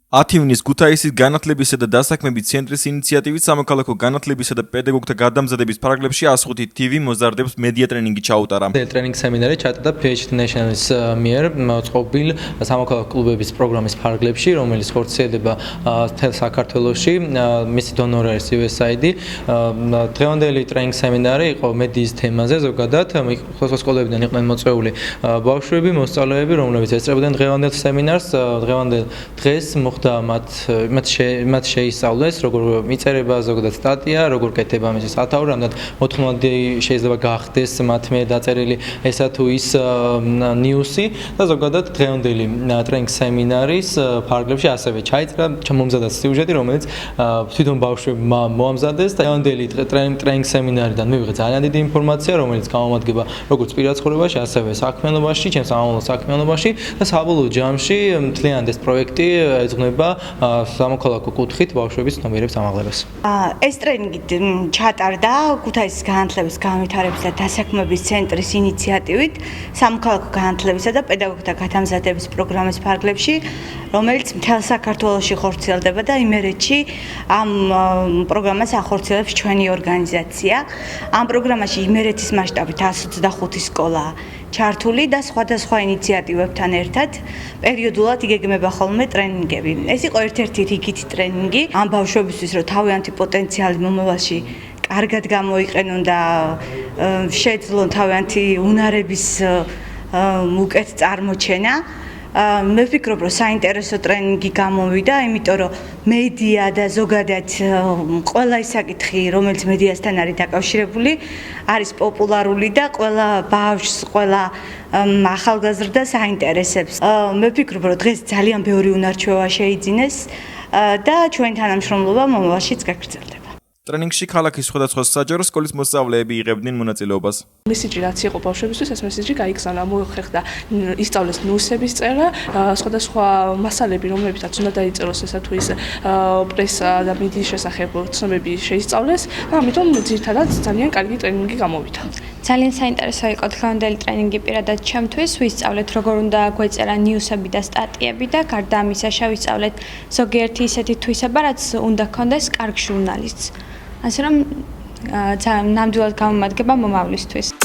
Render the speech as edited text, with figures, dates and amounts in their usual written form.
10 ივნისს ქუთაისის განათლებისა და დასაქმების ცენტრის ინიციატივით სამოქალაქო განათლებისა და პედაგოგთა გადამზადების ფარგლებში 105 TV მოზარდებს მედია ტრენინგი ჩაუტარა. ტრენინგ სემინარი ჩატარდა PhD Nationals მიერ მოწყობილ სამოქალაქო კლუბების პროგრამის ფარგლებში, რომელიც ხორციელდება მთელ საქართველოში, მისი დონორი არის USAID. დღევანდელი ტრენინგ სემინარი იყო მედიის თემაზე, ზოგადად სხვადასხვა სკოლებიდან იყვნენ მოწვეული ბავშვები, მოსწავლეები, რომლებიც ესწრებოდნენ დღევანდელ სემინარს. დღევანდელ დღეს მათ შეისწავლეს, როგორ მიწერება ზოგადად სტატია, როგორ კეთება მისი სათაური, რამდენად მოთხოვნადი შეიძლება გახდეს მათ მიერ დაწერილი ესა თუ ის ნიუსი და ზოგადად დღევანდელი ტრენინგ სემინარის ფარგლებში ასევე ჩაიწერა მომზადდა სიუჟეტი, რომელიც თვითონ ბავშვებმა მოამზადეს და დღევანდელი ტრენინგ სემინარიდან მივიღეთ ძალიან დიდი ინფორმაცია, რომელიც გამომადგება როგორც პირად ცხოვრებაში, ასევე საქმიანობაში, ჩემს სამომავლო საქმიანობაში და საბოლოო ჯამში მთლიანად ეს პროექტი ეძღვნება სამოქალაქო კუთხით ბავშვების ცნობიერების ამაღლებას. ეს ტრენინგი ჩატარდა ქუთაისის განათლების განვითარების და დასაქმების ცენტრის ინიციატივით სამოქალაქო განათლებისა და პედაგოგთა გადამზადების პროგრამის ფარგლებში, რომელიც მთელ საქართველოში ხორციელდება და იმერეთში ამ პროგრამას ახორციელებს ჩვენი ორგანიზაცია. ამ პროგრამაში იმერეთის მასშტაბით 125 სკოლაა ჩართული და სხვადასხვა ინიციატივებთან ერთად პერიოდულად იგეგმება ხოლმე ტრენინგები. ეს იყო ერთ-ერთი რიგითი ტრენინგი ამ ბავშვებისთვის, რომ თავიანთი პოტენციალი მომავალში კარგად გამოიყენონ და შეეძლონ თავიანთი უნარების უკეთ წარმოჩენა. მე ვფიქრობ, რომ საინტერესო ტრენინგი გამოვიდა, იმიტომ რომ მედია და ზოგადად ყველა ის საკითხი, რომელიც მედიასთან არის დაკავშირებული, არის პოპულარული და ყველა ბავშვს, ყველა ახალგაზრდას აინტერესებს. მე ვფიქრობ, რომ დღეს ძალიან ბევრი უნარჩვევა შეიძინეს და ჩვენი თანამშრომლობა მომავალშიც გაგრძელდება. ტრენინგში ქალაქის სხვადასხვა საჯარო სკოლის მოსწავლეები იღებდნენ მონაწილეობას. მესიჯი რაც იყო ბავშვებისთვის, ეს მესიჯი გაიგზავნა, მოიხერხდა ისწავლეს ნიუსების წერა, სხვადასხვა მასალები, რომლებიც უნდა დაიწეროს ესა თუ ის პრესა და მედიის შესახებ ცნობები შეისწავლეს და ამიტომ ძირითადად ძალიან კარგი ტრენინგი გამოვიდა. ძალიან საინტერესო იყო დღევანდელი ტრენინგი პირადად ჩემთვის, ვისწავლეთ როგორ უნდა გვეწერა ნიუსები და სტატიები და გარდა ამისა შევისწავლეთ ზოგიერთი ისეთი თვისება, რაც უნდა გქონდეს კარგ ჟურნალისტს. ასე რომ ნამდვილად გამომადგება მომავლისთვის.